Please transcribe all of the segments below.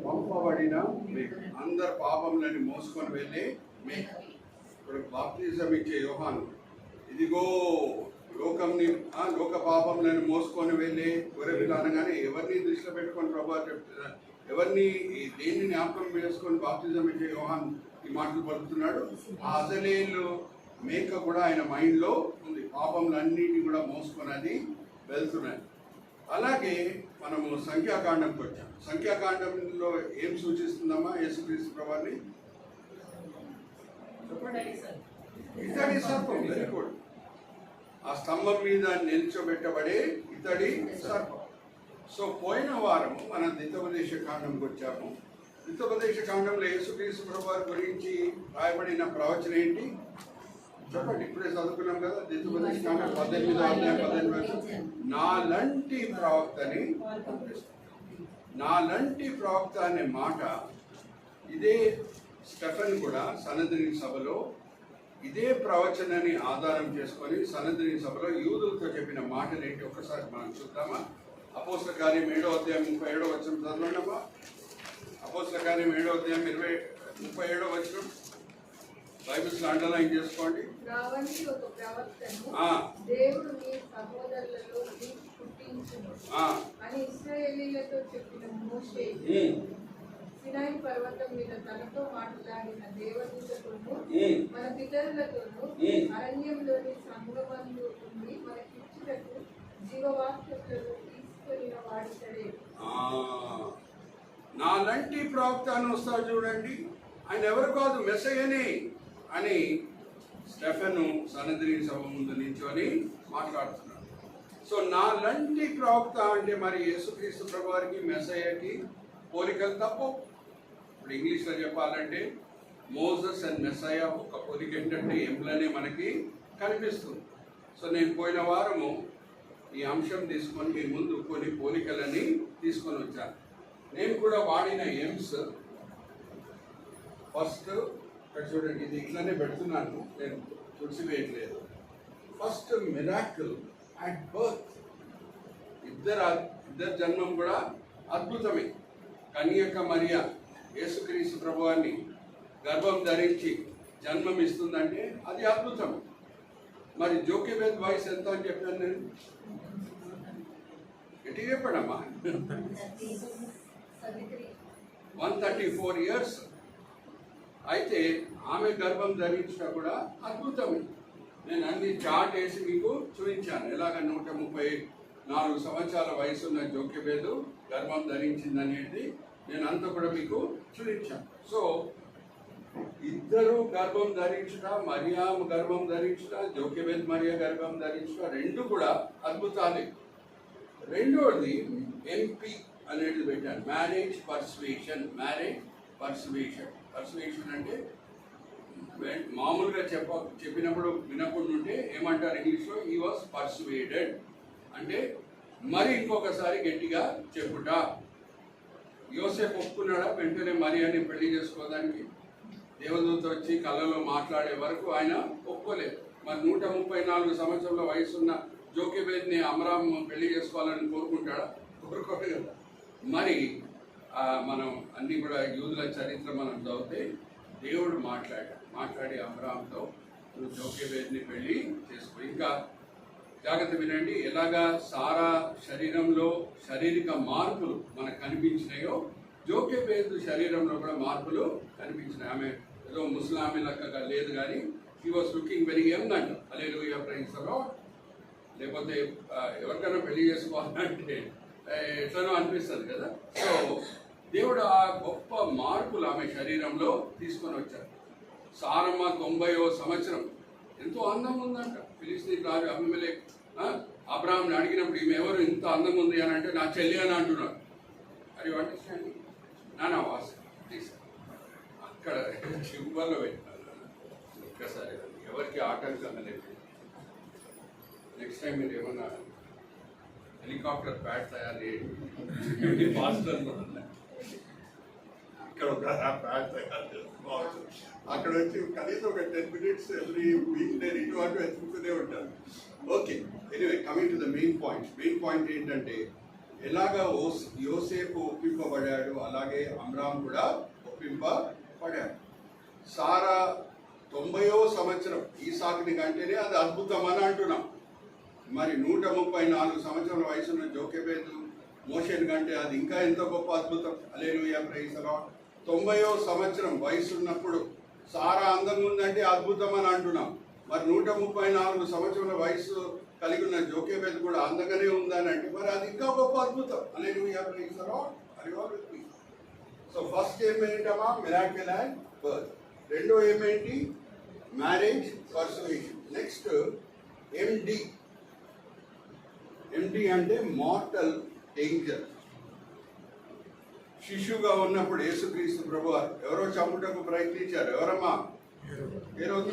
పంపబడిన మేక, అందరు పాపములని మోసుకొని వెళ్ళే మేక. ఇప్పుడు బాప్తిజం ఇచ్చే యోహాను, ఇదిగో లోక పాపములను మోసుకొని వెళ్ళే గొర్రెపిల్ల అనగానే ఎవరిని దృష్టిలో పెట్టుకొని ప్రభా చెప్తున్నారు, ఎవరిని దేన్ని జ్ఞాపకం చేసుకొని బాప్తిజం ఇచ్చే యోహాను ఈ మాటలు పలుకుతున్నాడు. ఆ అసలేళ్ళు మేక కూడా ఆయన మైండ్లో ఉంది, పాపములన్నిటిని కూడా మోసుకొని అది వెళ్తున్నాయి. అలాగే మనము సంఖ్యాకాండంకి వచ్చాం. సంఖ్యాకాండంలో ఏం సూచిస్తుందమ్మా యేసుక్రీస్తు ప్రభువుని? చెప్పండి. ఇతడి సర్పం. Very good. ఆ స్తంభం మీద నిల్చోబెట్టబడే ఇతడి సర్పం. సో పోయిన వారము మనం ద్వితోపదేశ కాండంకి వచ్చాము. ద్వితోపదేశ కాండంలో యేసుక్రీస్తు ప్రభువు గురించి రాయబడిన ప్రవచనం ఏంటి చెప్పండి? ఇప్పుడే చదువుకున్నాం కదా, ద్వితోపదేశ కాండం 18 నాలంటి ప్రవక్తని పంపిస్తాం. నాలంటి ప్రవక్త అనే మాట ఇదే స్టెఫెన్ కూడా సనద్రిని సభలో ఇదే ప్రవచనాన్ని ఆధారం చేసుకొని సనద్రిని సభలో యూదులతో చెప్పిన మాటలు ఏంటి ఒక్కసారి మనం చూద్దామా? అపోస్తల కార్యం 7వ అధ్యాయం 37వ వచనం చదవండమ్మా. అపోస్తల కార్యం 7వ అధ్యాయం 37వ వచనం బైబిల్స్ అండర్లైన్ చేసుకోండి. దేవుడు మీ సహోదరులలో పుట్టించును అని ఇశ్రాయేలీయులతో చెప్పిన మోషే సినాయి పర్వతం మీద తనతో మాట్లాడిన దేవదూతతోనూ మన పితరులతోనూ అరణ్యంలోని సంగమందు ఉండి మనకిచ్చుటకు జీవవాక్యములను తీసుకొనిన వాడితడే. నాలంటి ప్రవక్త అని వస్తారు చూడండి. ఆయన ఎవరు కాదు, మెస్సయ్యనే అని స్టెఫెను సనద్రిని సభ ముందు నించొని మాట్లాడుతున్నాడు. సో నాలంటి ప్రవక్త అంటే మరి యేసుక్రీస్తు ప్రభువారికి మెస్సయ్యకి పోలికలు తప్పు. ఇప్పుడు ఇంగ్లీష్లో చెప్పాలంటే మోసెస్ అండ్ మెస్సయ్య ఒక పోలిక ఏంటంటే ఎంలనే మనకి కనిపిస్తుంది. సో నేను పోయిన వారము ఈ అంశం తీసుకొని మీ ముందు కొన్ని పోలికలని తీసుకొని వచ్చాను. నేను కూడా వాడిన ఎమ్స్ ఫస్ట్ ఇక్కడ చూడండి, ఇది ఇట్లానే పెడుతున్నాను, నేను తుడిచివేయట్లేదు. First miracle at birth. ఇద్దరు జన్మం కూడా అద్భుతమే. కన్యక మరియ యేసుక్రీస్తు ప్రభువాన్ని గర్భం ధరించి జన్మం ఇస్తుందంటే అది అద్భుతం. మరి జోకెబెద్ వయసు ఎంత అని చెప్పాను నేను? ఎట్టి చెప్పాడమ్మా? 134 years. అయితే ఆమె గర్భం ధరించినా కూడా అద్భుతమే. నేను అన్ని చార్ట్ వేసి మీకు చూపించాను ఎలాగ 134 సంవత్సరాల వయసున్న జోకెబేదు గర్భం ధరించిందనేది నేను అంతా కూడా మీకు చూపించాను. సో ఇద్దరు గర్భం ధరించుట, మరియాము గర్భం ధరించుట, జోకెబేద్ మరియా గర్భం ధరించుట రెండు కూడా అద్భుతాలే. రెండోది ఎంపీ అనేది పెట్టాను, మ్యారేజ్ పర్సువేషన్. పర్సువేషన్ అంటే మామూలుగా చెప్పినప్పుడు వినకుండా ఉంటే ఏమంటారు ఇంగ్లీష్లో? హీ వాజ్ పర్సువేడెడ్ అంటే మరి ఇంకొకసారి గట్టిగా చెప్పుట. యోసేపు ఒప్పుకున్నాడా వెంటనే మరియాని పెళ్లి చేసుకోవడానికి? దేవదూత వచ్చి కళ్ళలో మాట్లాడే వరకు ఆయన ఒప్పుకోలేదు. మరి 134 సంవత్సరాల వయసున్న జోకెబేద్ని అమరామ్ పెళ్లి చేసుకోవాలని కోరుకుంటాడా? కోరుకోలేదు కదా. మరి మనం అన్ని కూడా యూదుల చరిత్ర మనం చదివితే దేవుడు మాట్లాడి అబ్రాహాంతో నువ్వు జోకెబేద్ని పెళ్లి చేసుకో. ఇంకా జాగ్రత్త వినండి, ఎలాగా సారా శరీరంలో శారీరక మార్పులు మనకు కనిపించినాయో జోకెబేదు శరీరంలో కూడా మార్పులు కనిపించినాయి. ఆమె ఏదో ముస్లామీ లెక్కగా లేదు, కానీ he was looking very young అంట. హల్లెలూయా, ప్రైజ్ ది లార్డ్. లేకపోతే ఎవరికైనా పెళ్లి చేసుకోవాలంటే ఎట్లనో అనిపిస్తుంది కదా. సో దేవుడు ఆ గొప్ప మార్పులు ఆమె శరీరంలో తీసుకొని వచ్చారు. సారమ్మ 90వ సంవత్సరం ఎంతో అందం ఉందంట. ఫిలిస్తీన్ రాజు అబీమెలెకు అబ్రాహాంని అడిగినప్పుడు ఈమె ఎవరు ఇంత అందం ఉంది అని అంటే నా చెల్లి అని అంటున్నాడు. అది అండర్స్టాండ్ నా వాస అక్కడ సింబల్లో పెట్టినారు. ఒక్కసారి ఎవరికి ఆటంకంగా లేదు. నెక్స్ట్ టైం మీరు ఏమన్నా హెలికాప్టర్ ప్యాడ్ తయారు చేయండి. ఇక్కడ ఒక ప్యాడ్ తయారు చేసుకోవచ్చు. అక్కడ వచ్చి కనీసం ఒక 10 minutes ఎవ్రీ వీక్ నేను ఇటు అటు వెతుకుతూనే ఉంటాను. Okay, anyway coming to the main point ఏంటంటే ఎలాగ యోసేపు ఒప్పింపబడ్డాడు, అలాగే అమ్రాం కూడా ఒప్పింపబడ్డాడు. సారా 90వ సంవత్సరం ఈసాకుని కంటేనే అది అద్భుతం అని అంటున్నాం. మరి 134 సంవత్సరాల వయసున్న జోకెబెదు మోషేని కంటే అది ఇంకా ఎంత గొప్ప అద్భుతం. Hallelujah, praise the lord. 90వ సంవత్సరం వయసున్నప్పుడు సారా అందంగా ఉందంటే అద్భుతం అని అంటున్నాం. మరి 134 సంవత్సరాల వయసు కలిగి ఉన్న జోకెబెదు కూడా అందంగానే ఉందని అంటే మరి అది ఇంకా గొప్ప అద్భుతం. Hallelujah, praise the Lord. Are you all with me? So first ఏమేంటమ్మా? Miracle and birth. రెండో ఏమేంటి? Marriage persuasion. Next MD. MD అంటే మార్టల్ డేంజర్. శిశువుగా ఉన్నప్పుడు యేసుక్రీస్తు ప్రభువారు ఎవరో చంపుటకు ప్రయత్నించారు. ఎవరమ్మా? హేరోదు.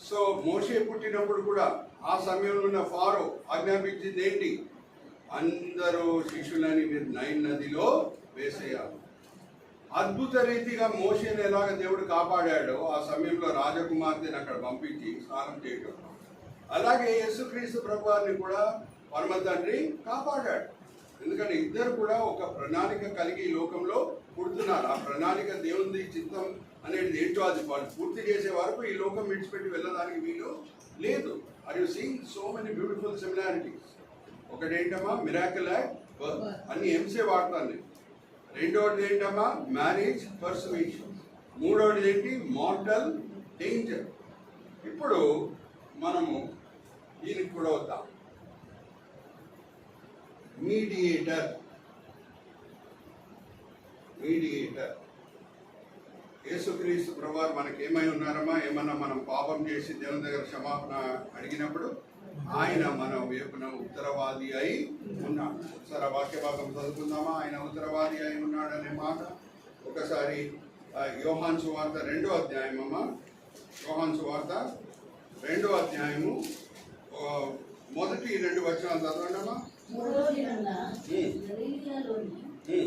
సో మోషే పుట్టినప్పుడు కూడా ఆ సమయంలో ఉన్న ఫారో ఆజ్ఞాపించింది ఏంటి? అందరూ శిశువులని మీరు నైల్ నదిలో వేసేయాలి. అద్భుత రీతిగా మోషేని ఎలాగ దేవుడు కాపాడాడో ఆ సమయంలో రాజకుమార్తెని అక్కడ పంపించి స్నానం చేయడం, అలాగే యేసుక్రీస్తు ప్రభువారిని కూడా పరమ తండ్రి కాపాడాడు. ఎందుకంటే ఇద్దరు కూడా ఒక ప్రణాళిక కలిగి ఈ లోకంలో పుడుతున్నారు. ఆ ప్రణాళిక దేవుని చిత్తం అనేది ఏంటో అది వాళ్ళు పూర్తి చేసే వరకు ఈ లోకం విడిచిపెట్టి వెళ్ళడానికి వీలు లేదు. Are you seeing so many beautiful similarities. ఒకటేంటమ్మా? Miracle and birth. అన్ని ఎంసే వాడతాను నేను. రెండవది ఏంటమ్మా? Marriage persuasion. మూడవది ఏంటి? Mortal danger. ఇప్పుడు మనము దీనికి కూడా వద్దాం. మీడియేటర్. యేసుక్రీస్తు ప్రభువారు మనకి ఏమై ఉన్నారమ్మా? ఏమన్నా మనం పాపం చేసి దేవుని దగ్గర క్షమాపణ అడిగినప్పుడు ఆయన మన వైపున ఉత్తరవాది అయి ఉన్నాడు. ఒకసారి ఆ వాక్య భాగం చదువుకుందామా? ఆయన ఉత్తరవాది అయి ఉన్నాడు అనే మాట ఒకసారి యోహాను సువార్త 2వ అధ్యాయం అమ్మా. యోహాను సువార్త 2వ అధ్యాయము మొదటి 2 వచనాలు చదవండి అమ్మా. మూడో దినాన గలిలయలోని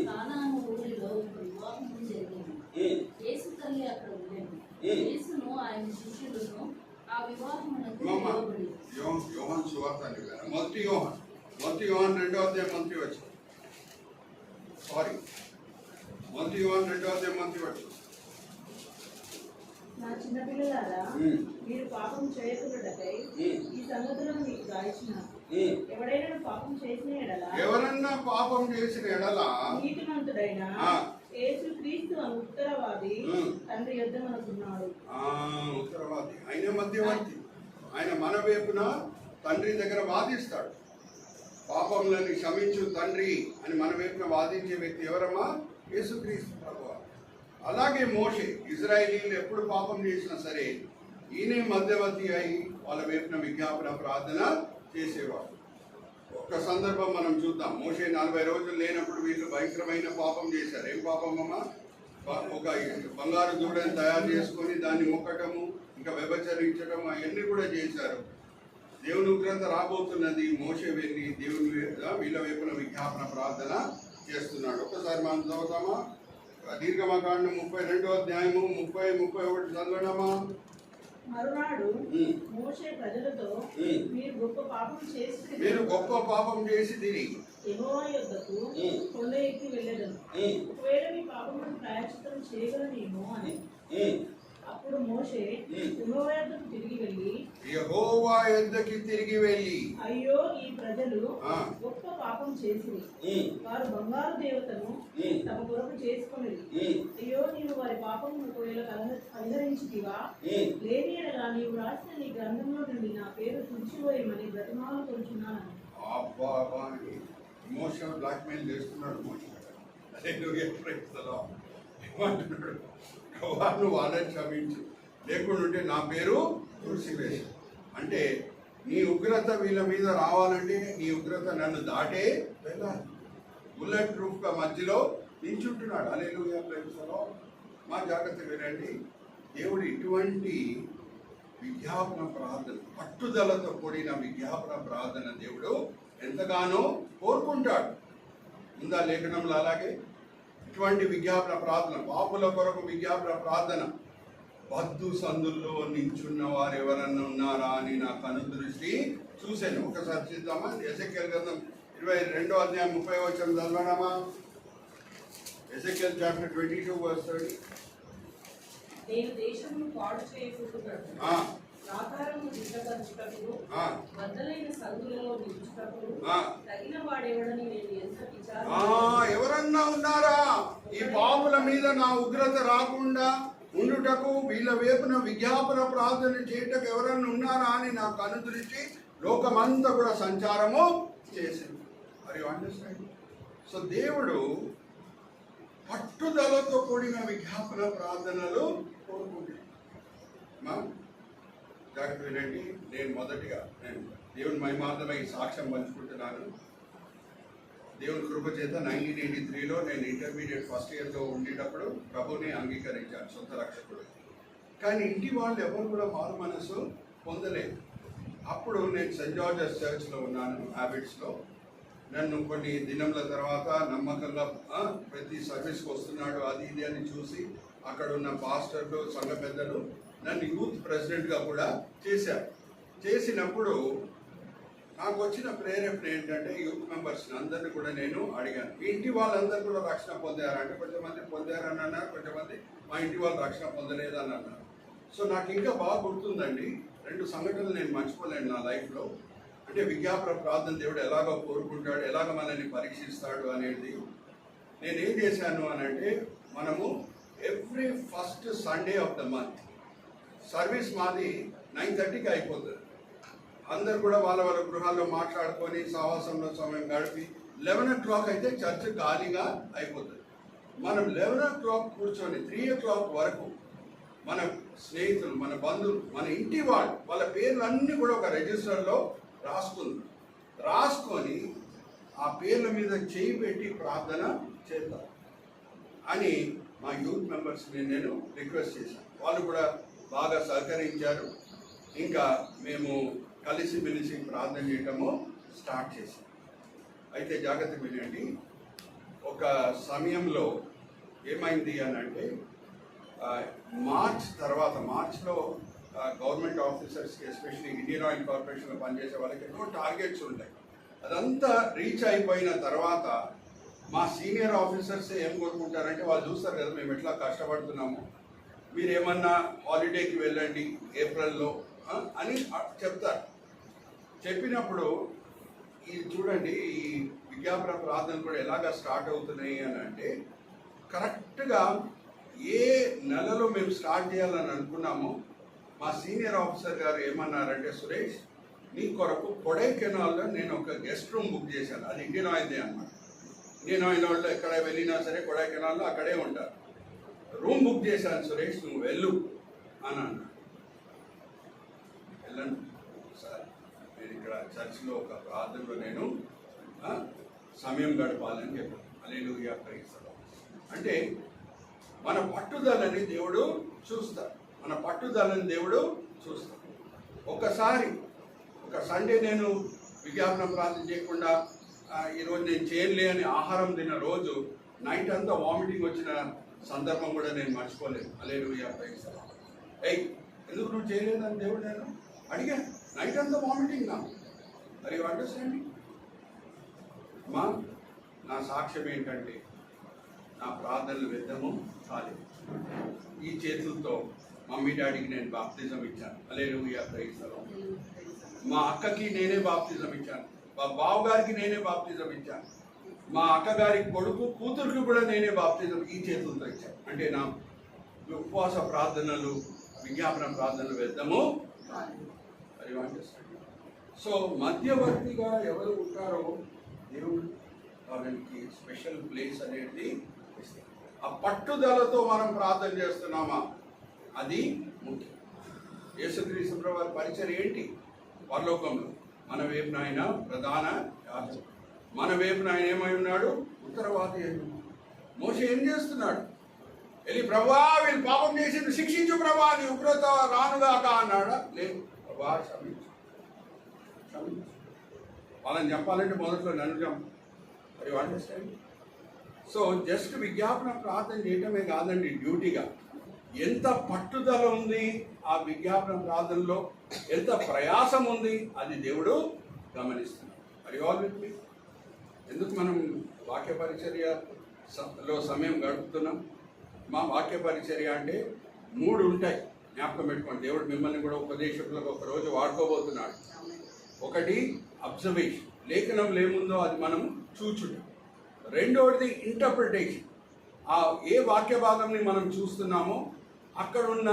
కానాను ఊరిలో ఒక వివాహము జరిగింది. యేసు తల్లి అక్కడ ఉండేది. యేసును ఆయన శిష్యులను ఆ వివాహమునకు పిలువబడి. యోహాను సువార్త అని కదా, మొదటి యోహాను 2వ అధ్యాయం మొదటి వచనం. మొదటి యోహాను 2వ అధ్యాయం మొదటి వచనం. నా చిన్నపిల్లలారా, మీరు పాపం చేయకున్నటకై ఈ సంగతులను మీకు రాయించినాను. ఎవరైనా పాపం చేసిన ఎడల, ఎవరన్నా పాపం చేసిన ఎడల నీతిమంతుడైన యేసుక్రీస్తు అను ఉత్తరవాది తండ్రి యొద్ద మనకున్నాడు. ఉత్తరవాది, ఆయన మధ్యవర్తి. ఆయన మన వైపున తండ్రి దగ్గర వాదిస్తాడు. పాపములని క్షమించు తండ్రి అని మన వైపున వాదించే వ్యక్తి ఎవరమ్మా? యేసుక్రీస్తు ప్రభువారు. అలాగే మోషే ఇజ్రాయేలీలు ఎప్పుడు పాపం చేసినా సరే ఈయనే మధ్యవర్తి అయి వాళ్ళ వైపున విజ్ఞాపన ప్రార్థన చేసేవాడు. ఒక సందర్భం మనం చూద్దాం. మోషే 40 రోజులు లేనప్పుడు వీళ్ళు భయంకరమైన పాపం చేశారు. ఏం పాపం అమ్మా? ఒక బంగారు దూడని తయారు చేసుకొని దాన్ని మొక్కటము, ఇంకా వ్యభిచరించడం, అవన్నీ కూడా చేశారు. దేవుని ఉగ్రత రాబోతున్నది. మోషే వెళ్ళి దేవుని వీళ్ళ వైపున విజ్ఞాపన ప్రార్థన చేస్తున్నాడు. ఒకసారి మనం చదువుతామా? దీర్ఘమకాండం 32వ అధ్యాయము 30-31 చదవడమా? మరునాడు మోషే ప్రజలతో, మీరు గొప్ప పాపం చేసి తిరిగి యెహోవా యొద్దకు కొండ ఎక్కి వెళ్ళెదను. ఒకవేళ మీ పాపమును ప్రాయశ్చిత్తం చేయగలనేమో అని. అప్పుడు మోషే యెహోవా యొద్దకు తిరిగి వెళ్ళి అయ్యో, ఈ ప్రజలు గొప్ప పాపం చేసి వారు బంగారు దేవతను తమ కొరకు చేసుకునేది. అయ్యో, నీవు వారి పాపమును ఒకవేళ పరిహరించితివా? లేని ఎడలా నీవు రాసిన నీ గ్రంథంలో నుండి నా పేరు తుడిచివేయమని బ్రతిమాలు కొలుచున్నాను. ఎమోషనల్ బ్లాక్మెయిల్ చేస్తున్నాడు మోషే. నువ్వు వాళ్ళని క్షమించు, లేకుంటే నా పేరు తుడిసివేసి. అంటే నీ ఉగ్రత వీళ్ళ మీద రావాలంటే నీ ఉగ్రత నన్ను దాటే వెళ్ళాలి. బుల్లెట్ ప్రూఫ్గా మధ్యలో నించుంటున్నాడు. హల్లెలూయా, ప్రైజ్ ది లార్డ్. మా జాగ్రత్త వినండి. దేవుడు ఇటువంటి విజ్ఞాపన ప్రార్థన, పట్టుదలతో కూడిన విజ్ఞాపన ప్రార్థన దేవుడు ఎంతగానో కోరుకుంటాడు. ఉందా లేఖనంలో? అలాగే ఇటువంటి విజ్ఞాపన ప్రార్థన, పాపుల కొరకు విజ్ఞాపన ప్రార్థన. బద్దు సందుల్లో నించున్న వారు ఎవరన్నా ఉన్నారా అని నా కను దృష్టి చూశాను. ఒకసారి చూద్దామా? ఎజెకియెలు గ్రంథం 22వ అధ్యాయం 30వ వచనం చదవడమా? Ezekiel chapter 22 verse 30. నేను దేశమును పాడు చేయకుంటున్నాను, ఆకారము దిట్టపరచుటకు, బద్దలైన సందులలో నిలుచుటకు తగిన వాడెవడని నేను ఎంత విచారం. ఎవరన్నా ఉన్నారా ఈ పాపుల మీద నా ఉగ్రత రాకుండా ఉండుటకు, వీళ్ళ వైపున విజ్ఞాపన ప్రార్థన చేయటకు ఎవరన్నా ఉన్నారా అని నాకు అనుదరించి లోకమంతా కూడా సంచారము చేసింది. మరి అండర్స్టాండ్? సో దేవుడు పట్టుదలతో కూడిన విజ్ఞాపన ప్రార్థనలు కోరుకుంటున్నాడు. జాగ్రత్త వినండి. నేను మొదటిగా దేవుని మహిమార్థమై సాక్ష్యం పంచుకుంటున్నాను. దేవుని కృప చేత 1983లో నేను ఇంటర్మీడియట్ ఫస్ట్ ఇయర్లో ఉండేటప్పుడు ప్రభుని అంగీకరించాను సొంత రక్షకుడు. కానీ ఇంటి వాళ్ళు ఎవరు కూడా మారు మనసు పొందలేదు. అప్పుడు నేను సెయింట్ జార్జెస్ చర్చ్లో ఉన్నాను, హ్యాబిట్స్లో. నన్ను కొన్ని దినముల తర్వాత నమ్మకంగా ప్రతి సర్వీస్కి వస్తున్నాడు అది ఇది అని చూసి అక్కడ ఉన్న పాస్టర్లు, సంఘ పెద్దలు నన్ను యూత్ ప్రెసిడెంట్గా కూడా చేశారు. చేసినప్పుడు నాకు వచ్చిన ప్రేరేపణ ఏంటంటే యూత్ మెంబర్స్ని అందరినీ కూడా నేను అడిగాను, మీ ఇంటి వాళ్ళందరూ కూడా రక్షణ పొందారంటే కొంతమంది పొందారని అన్నారు, కొంతమంది మా ఇంటి వాళ్ళు రక్షణ పొందలేదని అన్నారు. సో నాకు ఇంకా బాగా గుర్తుందండి, 2 సంఘటనలు నేను మర్చిపోలేను నా లైఫ్లో. అంటే విజ్ఞాపన ప్రార్థన దేవుడు ఎలాగో కోరుకుంటాడు, ఎలాగ మనల్ని పరీక్షిస్తాడు అనేది. నేనేం చేశాను అని అంటే, మనము every first Sunday off the month service మాది 9:30కి అయిపోతుంది. అందరు కూడా వాళ్ళ వాళ్ళ గృహాల్లో మాట్లాడుకొని సహవాసంలో సమయం గడిపి 11 o'clock అయితే చర్చ్ ఖాళీగా అయిపోతుంది. మనం 11 o'clock కూర్చొని 3 o'clock వరకు మన స్నేహితులు, మన బంధువులు, మన ఇంటి వాళ్ళ పేర్లు అన్నీ కూడా ఒక రిజిస్టర్లో రాసుకొని ఆ పేర్ల మీద చేయి పెట్టి ప్రార్థన చేద్దాం అని మా యూత్ మెంబర్స్ని నేను రిక్వెస్ట్ చేశాను. వాళ్ళు కూడా బాగా సహకరించారు. ఇంకా మేము కలిసిమెలిసి ప్రార్థన చేయటము స్టార్ట్ చేశాం. అయితే జాగ్రత్త వినండి, ఒక సమయంలో ఏమైంది అని అంటే, మార్చ్లో గవర్నమెంట్ ఆఫీసర్స్కి, ఎస్పెషల్లీ ఇండియన్ ఆయిల్ కార్పొరేషన్లో పనిచేసే వాళ్ళకి ఎన్నో టార్గెట్స్ ఉంటాయి. అదంతా రీచ్ అయిపోయిన తర్వాత మా సీనియర్ ఆఫీసర్స్ ఏం కోరుకుంటారంటే, వాళ్ళు చూస్తారు కదా మేము ఎట్లా కష్టపడుతున్నాము, మీరు ఏమన్నా హాలిడేకి వెళ్ళండి ఏప్రిల్లో అని చెప్తారు. చెప్పినప్పుడు ఈ చూడండి, ఈ విజ్ఞాపన ప్రార్థనలు కూడా ఎలాగ స్టార్ట్ అవుతున్నాయి అని అంటే, కరెక్ట్గా ఏ నెలలో మేము స్టార్ట్ చేయాలని అనుకున్నామో మా సీనియర్ ఆఫీసర్ గారు ఏమన్నారంటే, సురేష్ నీ కొరకు కొడైకెనాల్లో నేను ఒక గెస్ట్ రూమ్ బుక్ చేశాను. అది ఇండియన్ ఆయిల్దే అన్నమాట. ఇండియన్ ఆయిల్ వాళ్ళు ఎక్కడ వెళ్ళినా సరే కొడైకెనాల్లో అక్కడే ఉంటారు. రూమ్ బుక్ చేశాను సురేష్, నువ్వు వెళ్ళు అని అన్నాడు. వెళ్ళండి సార్, నేను ఇక్కడ చర్చ్లో ఒక ప్రార్థనలో నేను సమయం గడపాలని చెప్పాను. హల్లెలూయా, ప్రైజ్ ది లార్డ్. అంటే మన పట్టుదలని దేవుడు చూస్తాడు. ఒకసారి ఒక సండే నేను విజ్ఞాపన ప్రార్థన చేయకుండా ఈరోజు నేను చేయలే అని ఆహారం తిన్న రోజు నైట్ అంతా వామిటింగ్ వచ్చిన సందర్భం కూడా నేను మర్చిపోలేదు. హల్లెలూయా, ప్రైజ్ ది లార్డ్. ఎందుకు నువ్వు చేయలేదని దేవుడు నేను అడిగాను. నైట్ అంతా వామిటింగ్ నాకు. మరి అండర్స్టాండింగ్ మా నా సాక్ష్యం ఏంటంటే, నా ప్రార్థనలు వ్యర్థము కాలేదు. ఈ చేతులతో మమ్మీ డాడీకి నేను బాప్తిజం ఇచ్చాను. హల్లెలూయా, ప్రైజ్ ది లార్డ్. మా అక్కకి నేనే బాప్తిజం ఇచ్చాను. మా బావగారికి నేనే బాప్తిజం ఇచ్చాను. మా అక్కగారి కొడుకు కూతురికి కూడా నేనే బాప్తిజం ఈ చేతులతో ఇచ్చాను. అంటే నా ఉపవాస ప్రార్థనలు, విజ్ఞాపన ప్రార్థనలు వ్యర్థము కాలేదు. అది అండర్స్టాండింగ్. సో మధ్యవర్తిగా ఎవరు ఉంటారో దేవుడు వాళ్ళకి స్పెషల్ ప్లేస్ అనేది ఇస్తారు. ఆ పట్టుదలతో మనం ప్రార్థన చేస్తున్నామా అది ముఖ్యం. యేసుక్రీస్తు ప్రభువు వారి పరిచర్య ఏంటి? పరలోకంలో మన వైపున ఆయన ప్రధాన యాజకుడు. మన వైపున ఆయన ఏమై ఉన్నాడు? ఉత్తరవాది అయి ఉన్నాడు. మోషే ఏం చేస్తున్నాడు? వెళ్ళి ప్రభువా వీళ్ళు పాపం చేసింది శిక్షించు ప్రభువా, నీ ఉగ్రత రానుగాక అన్నాడా? లేదు, ప్రభువా క్షమించు. వాళ్ళని చంపాలంటే మొదట్లో నన్ను చంపు. మరి అండర్స్టాండ్. సో జస్ట్ విజ్ఞాపన ప్రార్థన చేయటమే కాదండి డ్యూటీగా. ఎంత పట్టుదల ఉంది ఆ విజ్ఞాపన ప్రార్థనలో, ఎంత ప్రయాసం ఉంది అది దేవుడు గమనిస్తున్నాడు. మరి ఆల్ విత్ మీ ఎందుకు మనం వాక్య పరిచర్యలో సమయం గడుపుతున్నాం? మా వాక్య పరిచర్య అంటే 3 ఉంటాయి, జ్ఞాపకం పెట్టుకోండి. దేవుడు మిమ్మల్ని కూడా ఉపదేశకులకు ఒక రోజు వాడుకోబోతున్నాడు. ఒకటి అబ్జర్వేషన్, లేఖనంలో ఏముందో అది మనం చూచుట. రెండవది ఇంటర్ప్రిటేషన్, ఏ వాక్య భాగంని మనం చూస్తున్నామో అక్కడ ఉన్న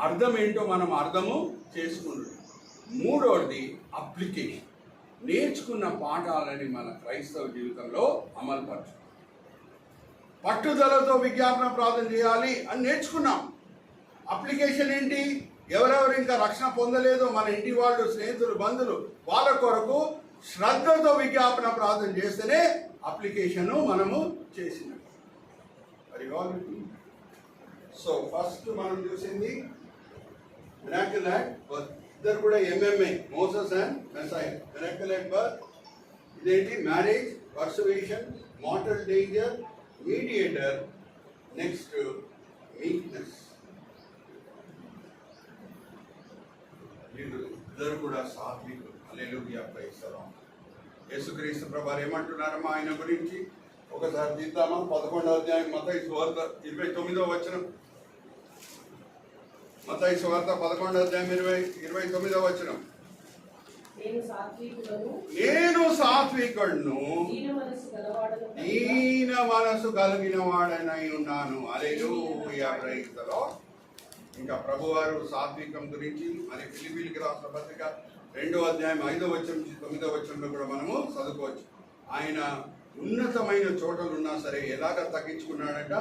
అర్థం ఏంటో మనం అర్థము చేసుకుంటాం. మూడవది అప్లికేషన్, నేర్చుకున్న పాఠాలని మన క్రైస్తవ జీవితంలో అమలుపరచు. పట్టుదలతో విజ్ఞాపన ప్రార్థన చేయాలి అని నేర్చుకున్నాం. అప్లికేషన్ ఏంటి? ఎవరెవరు ఇంకా రక్షణ పొందలేదో మన ఇంటి వాళ్ళు, స్నేహితులు, బంధువులు, వాళ్ళ కొరకు శ్రద్ధతో విజ్ఞాపన ప్రార్థన చేస్తేనే అప్లికేషను మనము చేసినాం. సో ఫస్ట్ మనం చూసింది మిరాకిల్ యాక్ట్ బర్త్. ఇద్దరు కూడా ఎంఎంఏ, Moses and Messiah. Miracle act birth, ఇదేంటి? Marriage, persuasion, mortal danger, mediator, next meekness. వీళ్ళు ఇద్దరు కూడా సాత్వికులు. Hallelujah, praise the Lord. యేసుక్రీస్తు ప్రభువారు ఏమంటున్నారమ్మా ఆయన గురించి? ఒకసారి తీద్దామా? 11వ అధ్యాయం మత్తయి సువార్త 29వ వచనం. మత్తయి సువార్త 11వ అధ్యాయం 29వ వచనం. నేను సాత్వికుడును, దీన మనసు కలిగిన వాడనై ఉన్నాను. హల్లెలూయా, ప్రైజ్ ది లార్డ్. ఇంకా ప్రభువారు సాత్వికం గురించి మరి ఫిలిప్పీయులకు రాసిన పత్రిక 2వ అధ్యాయం 5వ వచనం నుంచి 9వ వచనంలో కూడా మనము చదువుకోవచ్చు. ఆయన ఉన్నతమైన చోటలు ఉన్నా సరే ఎలాగ తగ్గించుకున్నాడంట?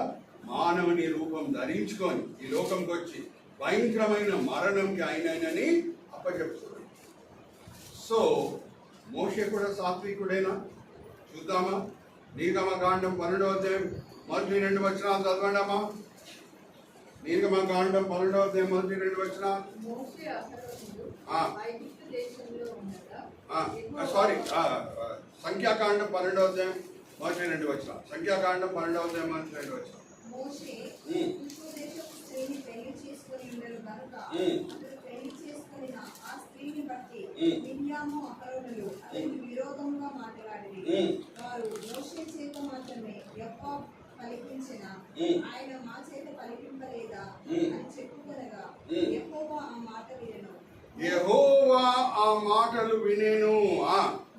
మానవుని రూపం ధరించుకొని ఈ లోకంకి వచ్చి భయంకరమైన మరణంకి ఆయనని అప్పచెప్తున్నాడు. సో మోషే కూడా సాత్వికుడేనా? చూద్దామా? నిర్గమకాండం 12వ అధ్యాయం మొదటి 2 వచనాలు చదవండమ్మా. నిర్గమకాండం 12వ అధ్యాయం మొదటి 2 వచనాలు. సంఖ్యాకాండం 12వ అధ్యాయం మొదటి 2 వచనాలు. సంఖ్యాకాండం 12వ అధ్యాయం మొదటి 2 వచనాలు. విరోధంగా మాట్లాడి వారు మోషే చేత మాత్రమే యెహోవా పలికించిన ఆయన మా చేత పలికింపలేదా అని చెప్పుకొనగా యెహోవా ఆ మాట వినెను. యెహోవా ఆ మాటలు వినెను.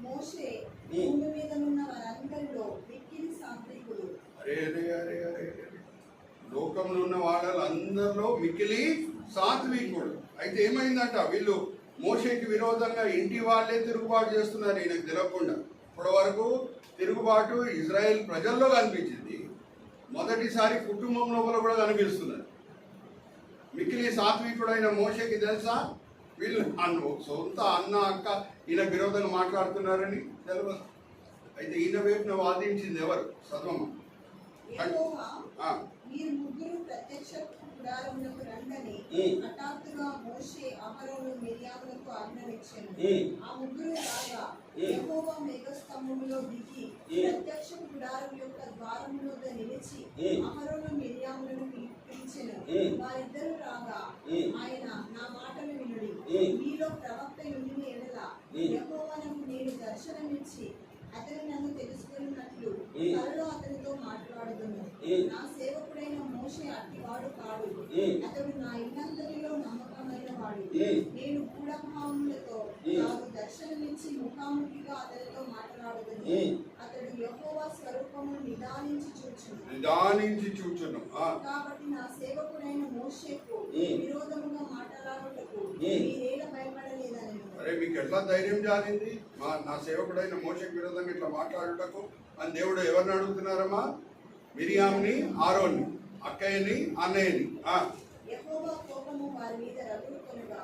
మోషే భూమి మీద ఉన్న వారందరిలో మిక్కిలి సాత్వికుడు. అరే అరే అరే అరే, లోకంలో ఉన్న వాళ్ళందరిలో మిక్కిలి సాత్వికుడు. అయితే ఏమైందంట? వీళ్ళు మోషేకి విరోధంగా ఇంటి వాళ్ళే తిరుగుబాటు చేస్తున్నారు ఈయనకు తెలియకుండా. ఇప్పటి వరకు తిరుగుబాటు ఇజ్రాయెల్ ప్రజల్లో కనిపించింది, మొదటిసారి కుటుంబంలో కూడా కనిపిస్తున్నారు. మిక్కిలి సాత్వికుడైన మోషేకి తెలుసా వీళ్ళు సొంత అన్న అక్క ఈయన విరోధంగా మాట్లాడుతున్నారని తెలియదు. అయితే ఈయన వైపున వాదించింది ఎవరు? సదమ్మ. మీరు ముగ్గురు ప్రత్యక్ష గుడారమునకు రండని హఠాత్తుగా మోషే అహరోను మిర్యాములకు ఆజ్ఞాపించెను. ఆ ముగ్గురు రాగా యెహోవా మేఘస్తంభములో దిగి ప్రత్యక్ష గుడారం యొక్క ద్వారములో నిలిచి అహరోను మిర్యాములను పిలిచెను. వారిద్దరూ రాగా ఆయన, నా మాటలు వినుడి, మీలో ప్రవక్త ఉండిన ఎడల యెహోవానకు నేను దర్శనమిచ్చి అతను నన్ను తెలుసుకున్నట్లు త్వరలో అతనితో మాట్లాడుదును. నా సేవకుడైన మోషే అట్టివాడు కాడు, అతడు నా ఇల్లందరిలో నమ్మకమైన వాడు. నేను గూఢభావములతో నాకు దర్శనమిచ్చి ముఖాముఖిగా అతనితో మాట్లాడుదును. అతడు యెహోవా స్వరూపమును నిదానించి చూచును. కాబట్టి నా సేవకుడైన మోషేకు విరోధముగా మాట్లాడుటకు మీరేలా భయపడలేదని. అరే మీకు ఎట్లా ధైర్యం జారింది? నా సేవకుడైన మోషేకు విరోధంగా ఇట్లా మాట్లాడుటకు అని దేవుడు ఎవరిని అడుగుతున్నారమ్మా? మిరియాముని, ఆరోన్ని, అక్కయ్యని, అన్నయ్యని. యెహోవా కోపము వారి మీద రగులుకొనగా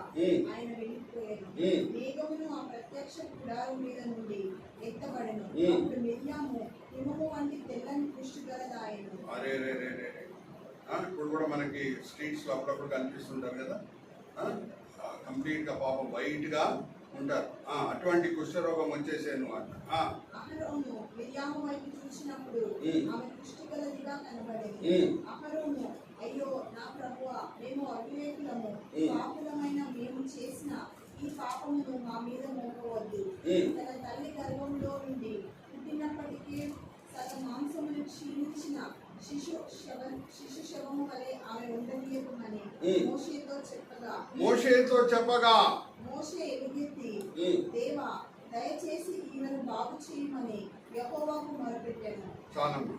ఆయన వెళ్ళిపోయాను. మేఘమును ఆ ప్రత్యక్ష గుడారం మీద నుండి ఎత్తబడెను. అప్పుడు మిర్యాము హిమము వంటి తెల్లని పుష్టి గలదాయెను. అరే రే రే రే, ఇప్పుడు కూడా మనకి స్ట్రీట్స్ లో అప్పుడప్పుడు కనిపిస్తుంటారు కదా, కంప్లీట్ గా పాపం వైట్ గా ఉంటారు. అటువంటి కుష్ఠరోగం వచ్చేసాను అంట. అహరోను మిర్యాము వైపు చూసినప్పుడు ఆమె పుష్టి గలదిగా కనబడేది. అహరోను, అయ్యో నా ప్రభువా, మేము అవివేకులము, పాపులమైన మేము చేసిన ఈ పాపమును మా మీద మోపవద్దు. తన తల్లి గర్భంలో నుండి పుట్టినప్పటికీ సగ మాంసమును క్షీణించిన శిశు శవము వలె ఆమె ఉండనీయకుమని మోషేతో చెప్పగా మోషే ఎలుగెత్తి దేవా దయచేసి ఈమెను బాగు చేయమని యెహోవాకు మొరపెట్టాను. చాలమ్మా,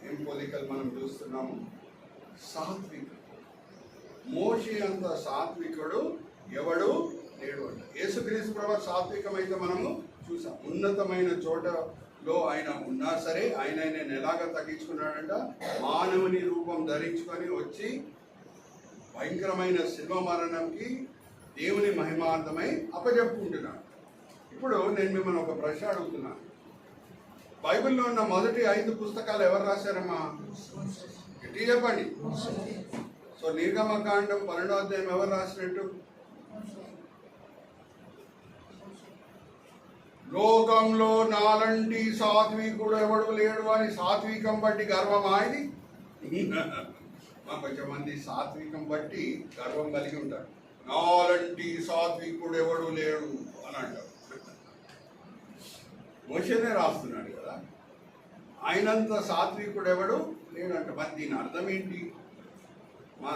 ఏం పోలికలు మనం చూస్తున్నాము? సాత్వికుడు. మోషే అంత సాత్వికుడు ఎవడు లేడు అంట. యేసుక్రీస్తు ప్రభువు సాత్వికమైతే మనము చూసాం. ఉన్నతమైన చోటలో ఆయన ఉన్నా సరే ఆయన ఎలాగ తగ్గించుకున్నాడంట? మానవుని రూపం ధరించుకొని వచ్చి భయంకరమైన శిల్వ మరణంకి దేవుని మహిమార్థమై అప్పచెప్పుకుంటున్నాడు. ఇప్పుడు నేను మిమ్మల్ని ఒక ప్రశ్న అడుగుతున్నాను. బైబిల్లో ఉన్న మొదటి 5 పుస్తకాలు ఎవరు రాశారమ్మా? గట్టి చెప్పండి. సో నిర్గమకాండం 12వ అధ్యాయం ఎవరు రాసినట్టు? లోకంలో నాలంటి సాత్వికుడు ఎవడు లేడు అని సాత్వికం బట్టి గర్వమా ఇది? మా కొంచెం మంది సాత్వికం బట్టి గర్వం కలిగి ఉంటారు. నాలంటి సాత్వికుడు ఎవడు లేడు అని అంటారు. మోషేనే రాస్తున్నాడు కదా, ఆయనంత సాత్వికుడు ఎవడు లేడంట. మరి దీని అర్థం ఏంటి?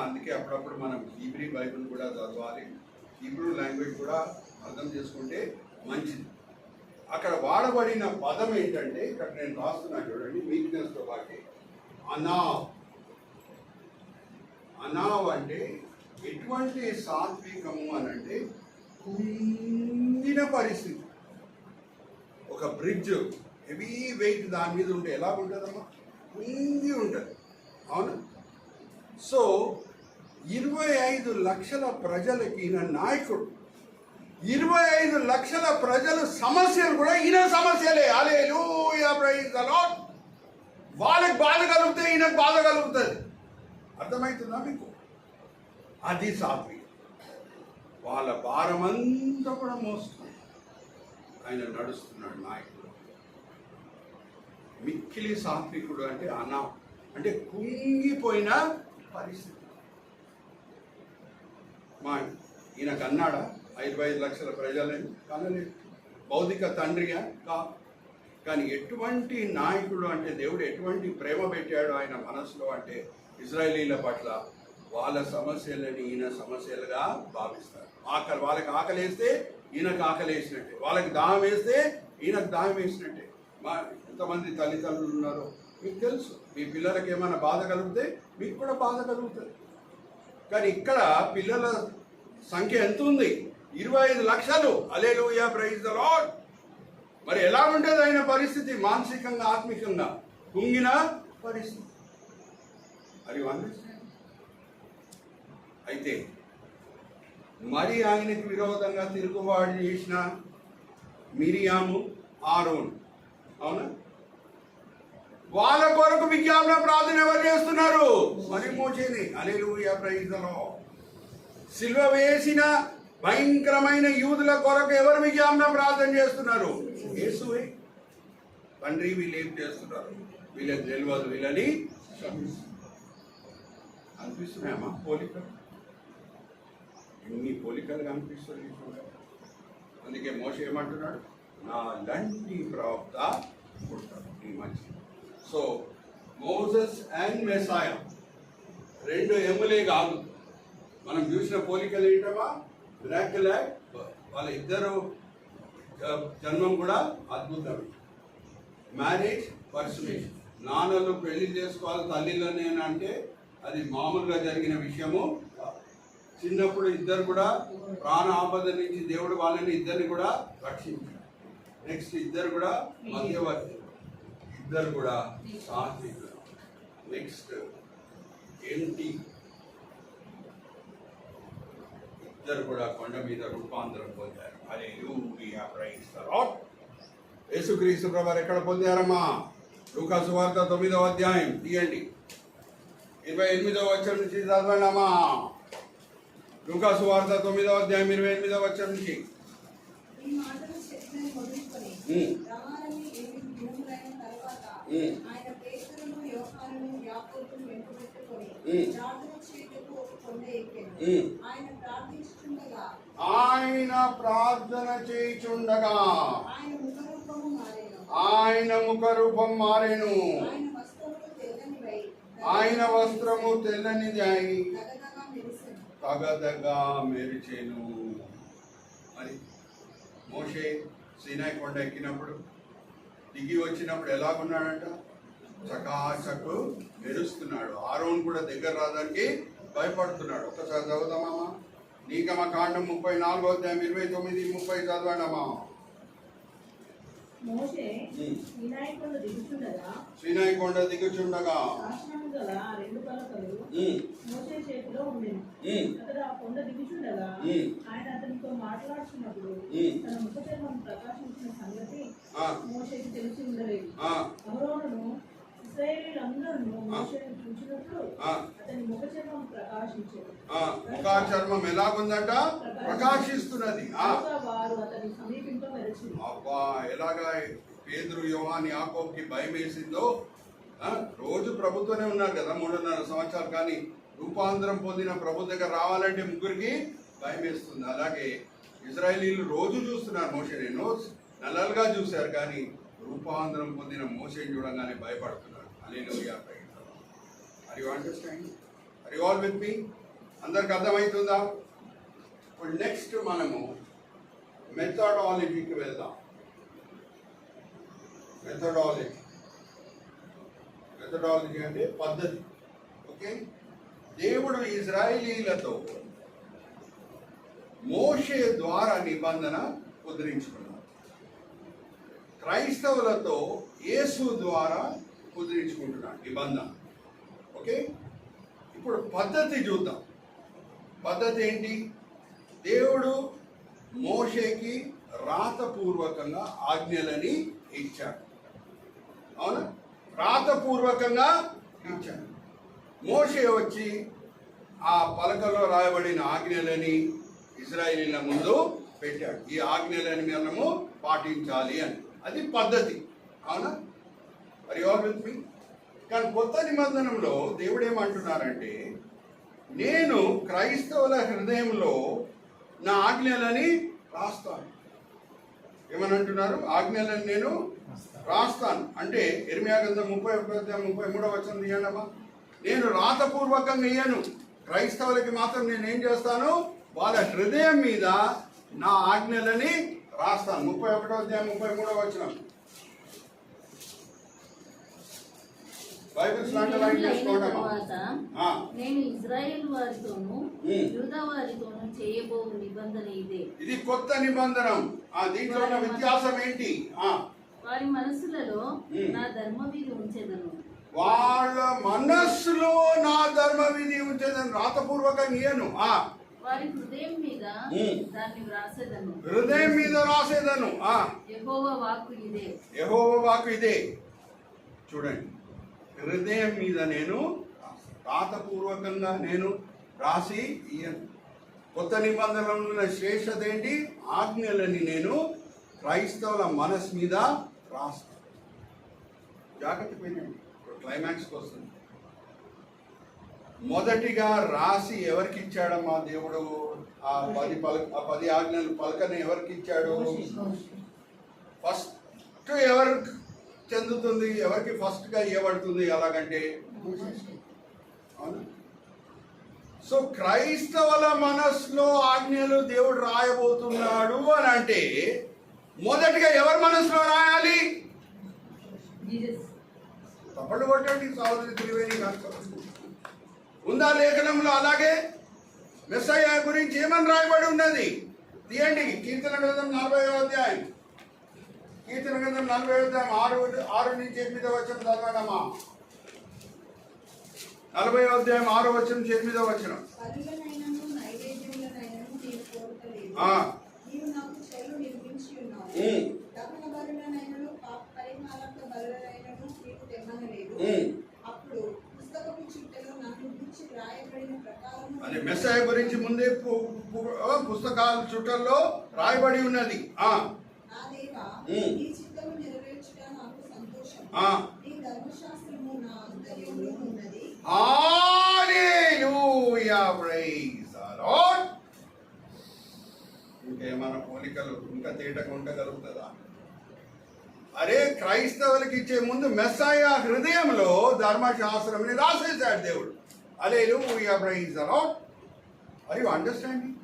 అందుకే అప్పుడప్పుడు మనం హీబ్రూ బైబిల్ కూడా చదవాలి, హీబ్రూ లాంగ్వేజ్ కూడా అర్థం చేసుకుంటే మంచిది. అక్కడ వాడబడిన పదం ఏంటంటే, ఇక్కడ నేను రాస్తున్నాను చూడండి, వీక్నెస్తో పాటు అనావ్. అనావ్ అంటే ఎటువంటి సాత్వికము అని అంటే కుంగిన పరిస్థితి. ఒక బ్రిడ్జ్ హెవీ వెయిట్ దాని మీద ఉంటే ఎలా ఉంటుందమ్మా? కుంగి ఉంటుంది, అవును. సో 25 లక్షల ప్రజలకి ఈయన నాయకుడు. 25 లక్షల ప్రజల సమస్యలు కూడా ఈయన సమస్యలే. హల్లెలూయా, ప్రైజ్ ది లార్డ్. వాళ్ళకి బాధ కలుగుతాయి, ఈయనకు బాధ కలుగుతుంది. అర్థమవుతుందా మీకు? అది సాత్వికం. వాళ్ళ భారమంతా కూడా మోస్తుంది, ఆయన నడుస్తున్నాడు నాయకుడు. మిక్కిలి సాత్వికుడు అంటే అంటే కుంగిపోయిన పరిస్థితి. ఈయనకు అన్నాడా 25 లక్షల ప్రజలని? కనలేదు. భౌతిక తండ్రిగా కానీ ఎటువంటి నాయకుడు అంటే దేవుడు ఎటువంటి ప్రేమ పెట్టాడు ఆయన మనసులో అంటే ఇజ్రాయేలీల పట్ల వాళ్ళ సమస్యలని ఈయన సమస్యలుగా భావిస్తారు. వాళ్ళకి ఆకలి వేస్తే ఈయనకు ఆకలి వేసినట్టే, వాళ్ళకి దాహం వేస్తే ఈయనకు దాహం వేసినట్టే. ఎంతమంది తల్లిదండ్రులు ఉన్నారో మీకు తెలుసు. మీ పిల్లలకి ఏమైనా బాధ కలిగితే మీకు కూడా బాధ కలుగుతుంది. కానీ ఇక్కడ పిల్లల సంఖ్య ఎంత ఉంది? 25 లక్షలు. హల్లెలూయా, ప్రైజ్ ది లార్డ్. మరి ఎలా ఉంటుంది ఆయన పరిస్థితి? మానసికంగా, ఆత్మికంగా కుంగిన పరిస్థితి. అది అయితే మరి ఆయనకి విరోధంగా తిరుగుబాటు చేసిన మిరియాము, ఆరోను, అవునా? వాళ్ళ కొరకు విజ్ఞాపన ప్రార్థన ఎవరు చేస్తున్నారు? మరి మోషేని. హల్లెలూయా, ప్రైజ్ ది లార్డ్. సిలువ వేసిన భయంకరమైన యూదుల కొరకు ఎవరు విజ్ఞాపన ప్రార్థన చేస్తున్నారు? యేసువే. తండ్రి వీళ్ళు ఏం చేస్తున్నారు? వీళ్ళకి తెలియదు, వీళ్ళని అనిపిస్తున్నాయమ్మా పోలికలు. ఎన్ని పోలికలు కనిపిస్తుంది. అందుకే మోషే ఏమంటున్నాడు? నా లంటి ప్రవక్త పుడతాడు ఈ మధ్య. సో మోసెస్ అండ్ మెస్సాయా 2 ఎములే కాదు. మనం చూసిన పోలికలు ఏంటమ్మా? Miracle act. వాళ్ళ ఇద్దరు జన్మం కూడా అద్భుతమే. మ్యారేజ్ పర్సుమేషన్. నాన్నలు పెళ్లి చేసుకోవాలి తల్లిలోనే అంటే అది మామూలుగా జరిగిన విషయము. చిన్నప్పుడు ఇద్దరు కూడా ప్రాణ ఆపద నుంచి దేవుడు వాళ్ళని ఇద్దరిని కూడా రక్షించాడు. నెక్స్ట్ ఇద్దరు కూడా మధ్యవర్తి, ఇద్దరు కూడా సాత్వికులు. నెక్స్ట్ ఏంటి? ఇద్దరు కూడా కొండ మీద రూపాంతరం పొందారు. హల్లెలూయా, ప్రైజ్ ది లార్డ్. యేసుక్రీస్తు ప్రభువు ఎక్కడ పొందారమ్మా? లూకా సువార్త 9వ అధ్యాయం తీయండి, 28వ వచనం నుంచి చదవండమ్మా. లూకా సువార్త 9వ అధ్యాయం 28వ వచనం నుంచి. ఈ మాటలు చెప్పిన మొదలుకొని రమారమి 8 దినములైన తరువాత ఆయన పేతురును, యోహానును, యాకోబును వెంటబెట్టుకొని ప్రార్థన చేయుటకు ఒక కొండ ఎక్కాను. ఆయన ప్రార్థన చేయుచుండగా ఆయన ఆయన ముఖ రూపం మారెను. ఆయన వస్త్రములు తెల్లనివై ఆయన వస్త్రము తెల్లనిది అయి దగదగా మెరిసెను. తగదగా మెరిచెను. మరి మోషే సీనాయి కొండ ఎక్కినప్పుడు దిగి వచ్చినప్పుడు ఎలాగున్నాడంట? చకాచకు మెరుస్తున్నాడు. ఆరోన్ కూడా దగ్గర రావడానికి భయపడుతున్నాడు. ఒకసారి చదువుదామా? నీగమకాండం 34:29-30 చదవండమ్మా. మోషే సీనాయి కొండ దిగుచుండగా శాసనము గల ఆ రెండు పలకలు మోషే చేతిలో ఉండెను. అతడు ఆ కొండ దిగుచుండగా ఆయన అతనితో మాట్లాడుతున్నప్పుడు తన ముఖ చర్మం ప్రకాశించిన సంగతి మోషేకి తెలిసి ఉండలేదు. అహరోనును ఇశ్రాయేలీయులందరూ మోషేను చూసినప్పుడు అతని ముఖ చర్మం ప్రకాశించేది. ముఖ చర్మం ఎలాగుందంట? ప్రకాశిస్తున్నది. వారు అతని సమీపింపవలసింది. అబ్బా, ఎలాగా పేతురు, యోహాను, యాకోబుకి భయం వేసిందో. రోజు ప్రభుత్వనే ఉన్నారు కదా 3.5 సంవత్సరాలు, కానీ రూపాంతరం పొందిన ప్రభు దగ్గర రావాలంటే ముగ్గురికి భయం వేస్తుంది. అలాగే ఇజ్రాయేలీలు రోజు చూస్తున్నారు మోషేని, ఎన్నో నెలలుగా చూశారు, కానీ రూపాంతరం పొందిన మోషేని చూడగానే భయపడుతున్నారు. Hallelujah. Are you understand? Are you all with me? అందరికి అర్థమవుతుందా? ఇప్పుడు నెక్స్ట్ మనము మెథడాలజీకి వెళ్దాం. మెథడాలజీ అంటే పద్ధతి. ఓకే, దేవుడు ఇజ్రాయేలీలతో మోషే ద్వారా నిబంధన కుదిరించుకున్నాడు. క్రైస్తవులతో యేసు ద్వారా కుదిరించుకుంటున్నాడు నిబంధన. ఓకే, ఇప్పుడు పద్ధతి చూద్దాం. పద్ధతి ఏంటి? దేవుడు మోషేకి రాతపూర్వకంగా ఆజ్ఞలని ఇచ్చాడు. అవునా? రాతపూర్వకంగా ఇచ్చాడు. మోషే వచ్చి ఆ పలకలో రాయబడిన ఆజ్ఞలని ఇశ్రాయేలీల ముందు పెట్టాడు. ఈ ఆజ్ఞలని మనము పాటించాలి అని. అది పద్ధతి. అవునా? ఆర్ యు ఆల్ విత్ మీ? కానీ కొత్త నిబంధనలో దేవుడు ఏమంటున్నారంటే, నేను క్రైస్తవుల హృదయంలో నా ఆజ్ఞలని రాస్తాను. ఏమని అంటున్నారు? ఆజ్ఞలను నేను రాస్తాను అంటే ఇర్మియా గ్రంథం 31:33 తీయండమ్మా. నేను రాతపూర్వకంగా ఇయ్యను, క్రైస్తవులకి మాత్రం నేను ఏం చేస్తాను? వాళ్ళ హృదయం మీద నా ఆజ్ఞలని రాస్తాను. 31:33 బైబిల్స్ నేను ఇజ్రాయేల్ వారితోను యూదా వారితోను చేయబో నిబంధన ఇదే. ఇది కొత్త నిబంధన. దీంట్లో ఉన్న వ్యత్యాసం ఏంటి? వారి మనసులలో నా ధర్మవిధి ఉంచెదను. వాళ్ళ మనస్సులో నా ధర్మవిధి ఉంచెదను. రాతపూర్వకంగా ఇయ్యను. వారి హృదయం మీద దాన్ని వ్రాసేదను. హృదయం మీద రాసేదను. యెహోవా వాక్కు ఇదే. యెహోవా వాక్కు ఇదే. చూడండి, హృదయం మీద నేను రాతపూర్వకంగా నేను రాసి ఇయ్యను. కొత్త నిబంధనలో ఉన్న శ్రేష్టత ఏంటి? ఆజ్ఞలని నేను క్రైస్తవుల మనసు మీద రాస్తాను. జాగ్రత్త పోయినండి, క్లైమాక్స్కి వస్తుంది. మొదటిగా రాసి ఎవరికి ఇచ్చాడమ్మా దేవుడు? ఆ 10 ఆజ్ఞలు పలకని ఎవరికి ఇచ్చాడు? ఫస్ట్ ఎవరికి చెందుతుంది? ఎవరికి ఫస్ట్ గా ఇవ్వబడుతుంది? ఎలాగంటే, సో క్రైస్తవుల మనస్సులో ఆజ్ఞలు దేవుడు రాయబోతున్నాడు అని అంటే మొదటిగా ఎవరి మనసులో రాయాలి? తప్పడు కొట్టండి సహోదరి త్రివేణి గారు. ఉందా లేఖనంలో? అలాగే మెస్సయ్య గురించి ఏమని రాయబడి ఉన్నది? తీయండి, కీర్తన గ్రంథం 40వ అధ్యాయం. కీర్తన గ్రంథం 40వ అధ్యాయం 6 నుంచి 8వ వచనం చదవడమా? 40వ అధ్యాయం 6వ వచనం 8వ వచనం. బలులనైనను నైవేద్యములనైనను నీవు కోరుకోలేదు. నీవు నాకు చెలు నిర్మించి ఉన్నావు. దహన బలులనైనను పరిహారార్థ బలులనైనను నీవు తెమ్మనలేదు. అప్పుడు పుస్తకపు చుట్టలో నన్ను గురించి రాయబడిన ప్రకారం అదే మెస్సయ్య గురించి ముందే పుస్తకాల చుట్టల్లో రాయబడి ఉన్నది. నా దేవా, నీ చిత్తము నెరవేర్చుట నాకు సంతోషం. నీ ధర్మశాస్త్రము నా అంతర్యంలో ఉన్నది. హల్లెలూయా, ప్రైజ్ ది లార్డ్. ఇంకేమైనా పోలికలు ఇంకా తేటగా ఉండగలుగుతుందా? అరే క్రైస్తవులకి ఇచ్చే ముందు మెస్సాయ హృదయంలో ధర్మశాస్త్రం రాసేశాడు దేవుడు. Hallelujah, praise the Lord. Are you understanding?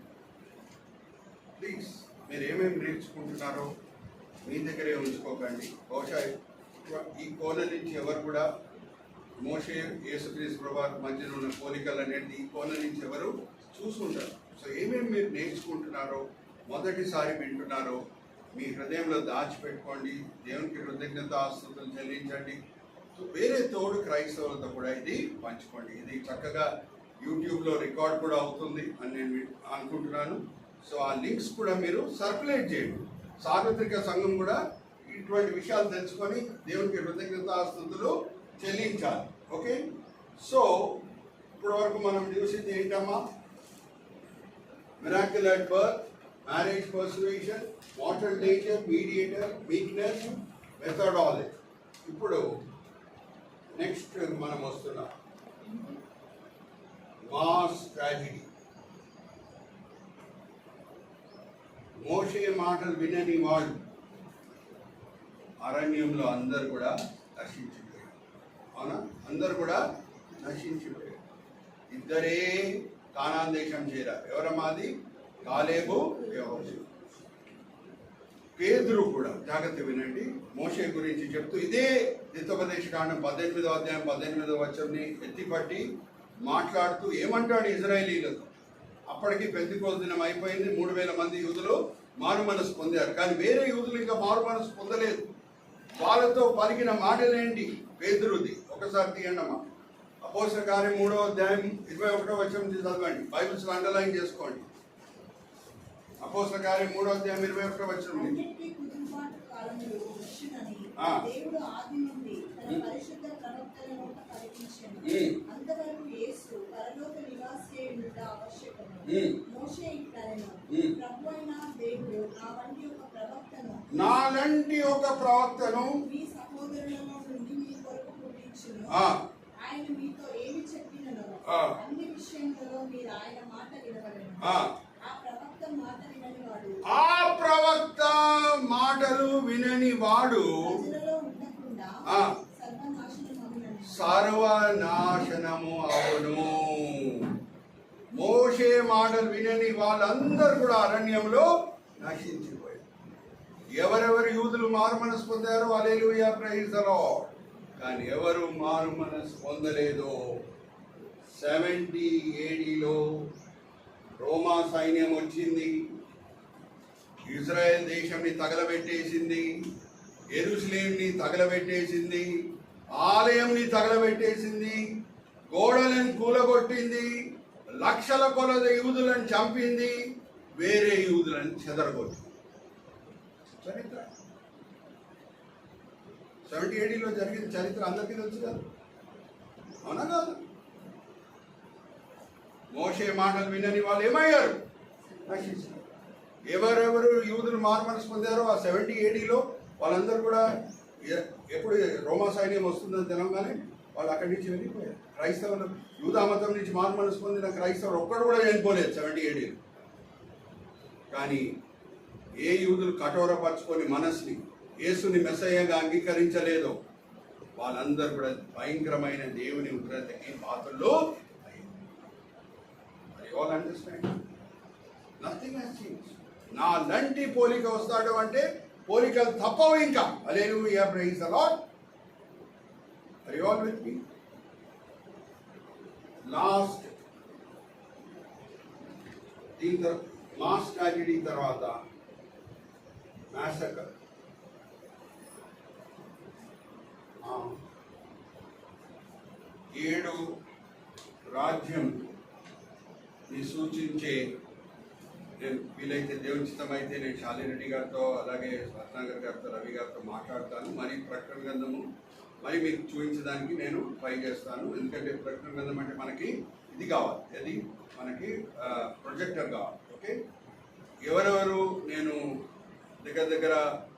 Please మీరు ఏమేమి నేర్చుకుంటున్నారో మీ దగ్గరే ఉంచుకోకండి. బహుశా ఈ కోణ నుంచి ఎవరు కూడా మోషే యేసుక్రీస్తు ప్రభువు మధ్యలో ఉన్న పోలికలు అనేది ఈ కోణ నుంచి ఎవరు చూసుకుంటారు. సో ఏమేమి మీరు నేర్చుకుంటున్నారో, మొదటిసారి వింటున్నారో మీ హృదయంలో దాచిపెట్టుకోండి. దేవునికి కృతజ్ఞతాస్తుతులు చెల్లించండి. సో వేరే తోడు క్రైస్తవులతో కూడా ఇది పంచుకోండి. ఇది చక్కగా యూట్యూబ్లో రికార్డ్ కూడా అవుతుంది అని నేను అనుకుంటున్నాను. సో ఆ లింక్స్ కూడా మీరు సర్క్యులేట్ చేయండి. సార్వత్రిక సంఘం కూడా ఇటువంటి విషయాలు తెలుసుకొని దేవునికి కృతజ్ఞతాస్తుతులు చెల్లించాలి. ఓకే, సో ఇప్పటి వరకు మనం చూసింది ఏంటమ్మా? Miracle at birth, marriage persuasion, mortal nature, mediator, weakness, methodology. ఇప్పుడు నెక్స్ట్ మనం వస్తున్నాం మాస్ ట్రాజడీ. మోషే మాటలు వినని వాళ్ళు అరణ్యంలో అందరు కూడా నశించిపోయారు. అవునా? అందరు కూడా నశించిపోయారు. ఇద్దరే కానాన్ దేశం చేరారు. ఎవరమ్మాది? కాలేబు, యెహోషువ. పేతురు కూడా, జాగ్రత్త వినండి, మోషే గురించి చెప్తూ ఇదే ద్వితోపదేశకాండం 18వ అధ్యాయం 18వ వచనాన్ని ఎత్తిపట్టి మాట్లాడుతూ ఏమంటాడు ఇజ్రాయేలీలతో? అప్పటికి పెంతెకోస్తు దినం అయిపోయింది. 3000 మంది యూదులు మారు మనసు పొందారు. కానీ వేరే యూదులు ఇంకా మారు మనసు పొందలేదు. వాళ్ళతో పలికిన మాటలేంటి? పేతురుది ఒకసారి తీయండమ్మా. అపోస్తల కార్యం 3వ అధ్యాయం 21వ వచనం చదవండి. బైబిల్స్ అండర్లైన్ చేసుకోండి. అపోస్తల కార్యం 3వ అధ్యాయం 21వ వచనం. అన్నిటికీ కుదురుబాటు కాలములు వచ్చునని దేవుడు ఆది నుండి తన పరిశుద్ధ ప్రవక్తల నోట పలికించెను. అంతవరకు యేసు పరలోక నివాసి ఉండుట ఆవశ్యకము. మోషే ఇట్లనెను, ప్రభువైన దేవుడు నాలాంటి ఒక ప్రవక్తను మీ సహోదరులలో నుండి మీ కొరకు పుట్టించును. ఆయన మీతో ఏమి చెప్పిననో అన్ని విషయములలో మీరు ఆయన మాట వినవలెను. ఆ ప్రవక్త మాట వినని వాడు, ఆ ప్రవక్త మాటలు వినని వాడు ప్రజలలో ఉండకుండా సర్వనాశనము అవును. మోషే మాటలు వినని వాళ్ళందరూ కూడా అరణ్యంలో నశించిపోయారు. ఎవరెవరు యూదులు మారు మనసు పొందారో హల్లెలూయా, ప్రైజ్ ది లార్డ్. కానీ ఎవరు మారు మనసు పొందలేదో 70 ADలో రోమా సైన్యం వచ్చింది. ఇజ్రాయెల్ దేశంని తగలబెట్టేసింది, యెరూషలేంని తగలబెట్టేసింది, ఆలయంని తగలబెట్టేసింది, గోడలను కూలగొట్టింది, లక్షల కొలది యూదులను చంపింది, వేరే యూదులను చెదరగొట్టింది. చరిత్ర 70 ADలో జరిగిన చరిత్ర అందరికీ తెలుసు కదా, అవునా కాదు? మోషే మాటలు వినని వాళ్ళు ఏమయ్యారు? నశించారు. ఎవరెవరు యూదులు మారు మనసు పొందారో ఆ 70 ADలో వాళ్ళందరూ కూడా ఎప్పుడు రోమా సైన్యం వస్తుందని తెలంగానే వాళ్ళు అక్కడి నుంచి వెళ్ళిపోయారు. క్రైస్తవులు యూదా మతం నుంచి మారు మనసు పొందిన క్రైస్తవులు ఒక్కడు కూడా వెళ్ళిపోలేదు 70 ADలో. కానీ ఏ యూదులు కఠోరపరచుకొని మనసుని యేసుని మెస్సయ్యగా అంగీకరించలేదో వాళ్ళందరూ కూడా భయంకరమైన దేవుని ఉగ్రతకి పాత్రలో all understand. Nothing has changed. నా లంటి పోలిక వస్తాడు అంటే పోలికలు తప్పవు ఇంకా. Hallelujah, praise the Lord. Are you all with me? Last దీని తర్వాత మాస్ ట్రాజడీ తర్వాత మ్యాసకర్. 7 రాజ్యం సూచించే, నేను వీలైతే దేవుని చిత్తమైతే నేను శాలిరెడ్డి గారితో అలాగే రత్నాకర్ గారితో రవి గారితో మాట్లాడతాను. మరి ప్రకటన గ్రంథము మరి మీకు చూపించడానికి నేను ట్రై చేస్తాను. ఎందుకంటే ప్రకటన గ్రంథం అంటే మనకి ఇది కావాలి, అది మనకి ప్రొజెక్టర్ కావాలి. ఓకే, ఎవరెవరు నేను దగ్గర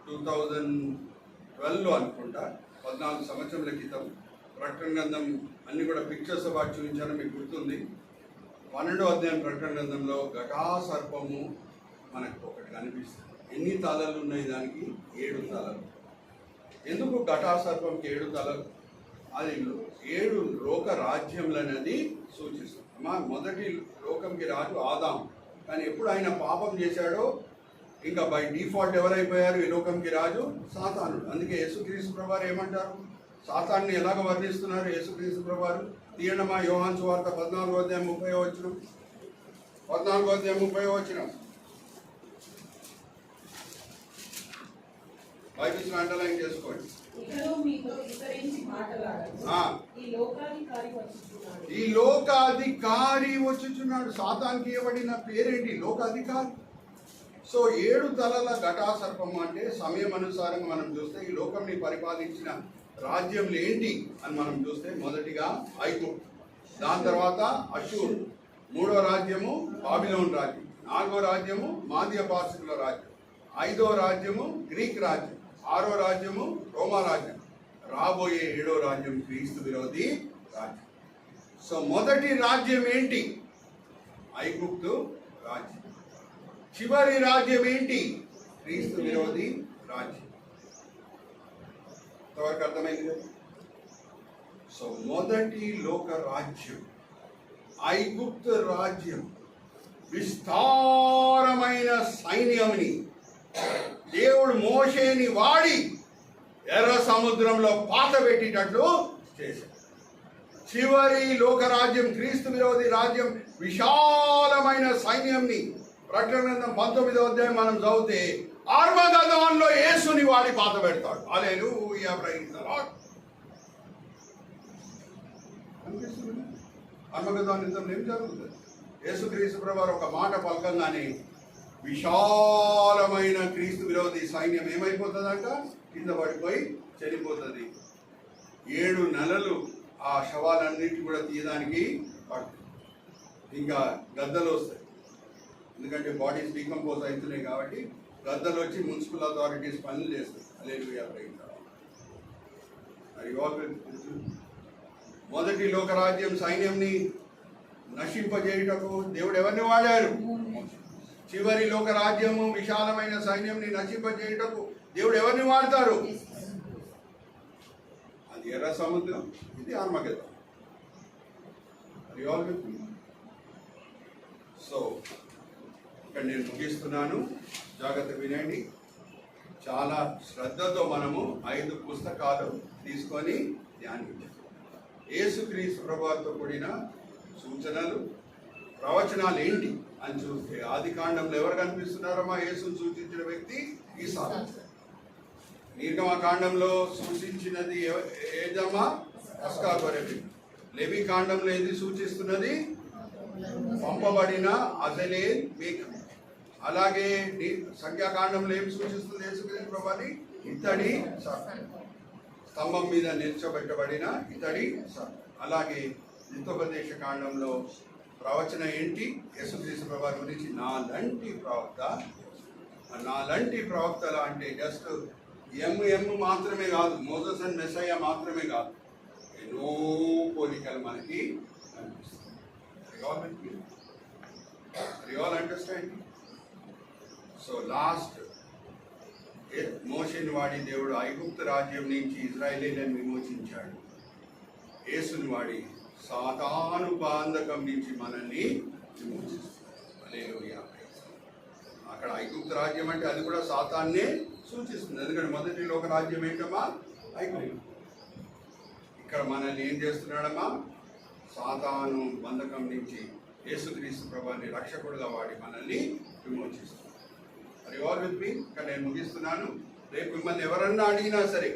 2012లో అనుకుంటా 14 సంవత్సరాల క్రితం ప్రకటన గ్రంథం అన్ని కూడా పిక్చర్స్ వాటి చూపించాను, మీకు గుర్తుంది. 12వ అధ్యాయం ప్రకటన గ్రంథంలో ఘటా సర్పము మనకు ఒకటి కనిపిస్తుంది. ఎన్ని తలలు ఉన్నాయి దానికి? 7 తలలు. ఎందుకు ఘటాసర్పంకి 7 తలలు? అది 7 లోక రాజ్యములనేది సూచిస్తుంది. అమ్మా, మొదటి లోకంకి రాజు ఆదాం, కానీ ఎప్పుడు ఆయన పాపం చేశాడో ఇంకా బై డిఫాల్ట్ ఎవరైపోయారు ఈ లోకంకి రాజు? సాతానుడు. అందుకే యేసుక్రీస్తు ప్రభువారు ఏమంటారు? సాతాన్ని ఎలాగ వర్ణిస్తున్నారు యేసుక్రీస్తు ప్రభువారు? తీయండమ్మా, యోహాను సువార్త 14:30 14:30 బైబిల్స్ అండర్లైన్ చేసుకోండి. ఇకను మీతో విస్తరించి మాట్లాడాడు. ఈ లోకాధికారి వచ్చుచున్నాడు. ఈ లోకాధికారి వచ్చుచున్నాడు. సాతానికి ఇవ్వబడిన పేరేంటి? లోకాధికారి. సో 7 తలల ఘటాసర్పం అంటే సమయం అనుసారంగా మనం చూస్తే ఈ లోకంని పరిపాలించిన రాజ్యంలు ఏంటి అని మనం చూస్తే మొదటిగా ఐగుప్తు, దాని తర్వాత అషూర్, 3వ రాజ్యము బాబిలోన్ రాజ్యం, 4వ రాజ్యము మాదీయ పార్శికుల రాజ్యం, 5వ రాజ్యము గ్రీక్ రాజ్యం, 6వ రాజ్యము రోమా రాజ్యం, రాబోయే 7వ రాజ్యం క్రీస్తు విరోధి రాజ్యం. సో మొదటి రాజ్యం ఏంటి? ఐగుప్తు రాజ్యం. చివరి రాజ్యం ఏంటి? క్రీస్తు విరోధి రాజ్యం. ఇంతవరకు అర్థమైంది కదా? సో మొదటి లోక రాజ్యం ఐగుప్తు రాజ్యం విస్తారమైన సైన్యంని దేవుడు మోషేని వాడి ఎర్ర సముద్రంలో పాత పెట్టేటట్లు చేశాడు. చివరి లోకరాజ్యం క్రీస్తు విరోధి రాజ్యం విశాలమైన సైన్యంని ప్రకటన గ్రంథం 19వ అధ్యాయం మనం చదివితే ఆర్మగదోన్లో యేసుని వాడి పాత పెడతాడు. హల్లెలూయా, ప్రైజ్ ది లార్డ్. అనిపిస్తుంది ఆర్మగదోన్ యుద్ధం ఏం జరుగుతుంది? యేసుక్రీస్తు ప్రభువారు ఒక మాట పలకంగానే విశాలమైన క్రీస్తు విరోధి సైన్యం ఏమైపోతుందంట? కింద పడిపోయి చనిపోతుంది. 7 నెలలు ఆ శవాలన్నిటి కూడా తీయడానికి పడుతుంది. ఇంకా గద్దలు వస్తాయి, ఎందుకంటే బాడీస్ డీకంపోజ్ అవుతున్నాయి కాబట్టి గద్దలు వచ్చి మున్సిపల్ అథారిటీస్ పనులు చేస్తాయి. హల్లెలూయా, ప్రైజ్ ది లార్డ్. మొదటి లోకరాజ్యం సైన్యంని నశింపజేయుటకు దేవుడు ఎవరిని వాడారు? చివరి లోకరాజ్యము విశాలమైన సైన్యంని నశింపజేయుటకు దేవుడు ఎవరిని వాడతారు? అది ఎర్ర సముద్రం, ఇది ఆర్మగెద్దోన్. సో ఇక్కడ నేను ముగిస్తున్నాను, జాగ్రత్త వినండి. చాలా శ్రద్ధతో మనము 5 పుస్తకాలు తీసుకొని ధ్యానించాం. యేసుక్రీస్తు ప్రభువుతో కూడిన సూచనలు, ప్రవచనాలు ఏంటి అని చూస్తే ఆది కాండంలో ఎవరు కనిపిస్తున్నారమ్మా? యేసును సూచించిన వ్యక్తి ఈసా. నిర్గమకాండంలో సూచించినది ఏదమ్మా? పస్కా గొర్రె. లేవి కాండంలో ఏది సూచిస్తున్నది? పంపబడిన అజలేల్ మేక. అలాగే సంఖ్యాకాండంలో ఏమి సూచిస్తుంది యేసుక్రీస్తు ప్రభువుని? ఇత్తడి స్తంభం మీద నిల్చోబెట్టబడిన ఇత్తడి. అలాగే ద్వితోపదేశ కాండంలో ప్రవచన ఏంటి? యేసుక్రీస్తు ప్రభువు గురించి నాలంటి ప్రవక్త. నాలంటి ప్రవక్తల అంటే జస్ట్ ఎం మాత్రమే కాదు, మోసెస్ అండ్ మెస్సయ్య మాత్రమే కాదు, ఎన్నో పోలికలు మనకి కనిపిస్తాయి. అండర్స్టాండ్? సో లాస్ట్ మోషేని వాడి దేవుడు ఐగుప్తు రాజ్యం నుంచి ఇజ్రాయేలీలను విమోచించాడు. యేసుని వాడి సాతాను బాంధకం నుంచి మనల్ని విమోచిస్తాడు. హల్లెలూయా. అక్కడ ఐగుప్తు రాజ్యం అంటే అది కూడా సాతాన్నే సూచిస్తుంది, ఎందుకంటే మొదటి లోక రాజ్యం ఏంటమ్మా? ఐగుప్తు. ఇక్కడ మనల్ని ఏం చేస్తున్నాడమ్మా? సాతాను బంధకం నుంచి యేసుక్రీస్తు ప్రభువుని రక్షకుడుగా వాడి మనల్ని విమోచిస్తున్నాడు. మరి ఆల్ విత్ మీ. ఇక్కడ నేను ముగిస్తున్నాను. రేపు మిమ్మల్ని ఎవరన్నా అడిగినా సరే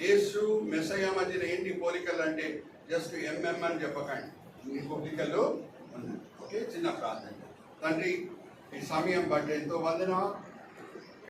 యేసు మెస్సయ్య మధ్యన ఏంటి పోలికలు అంటే జస్ట్ ఎంఎం అని చెప్పకండి, ఈ పోలికలు ఉన్నాయి. ఓకే, చిన్న ప్రార్థన. తండ్రి, ఈ సమయం బట్టి ఎంతో వందనాలు.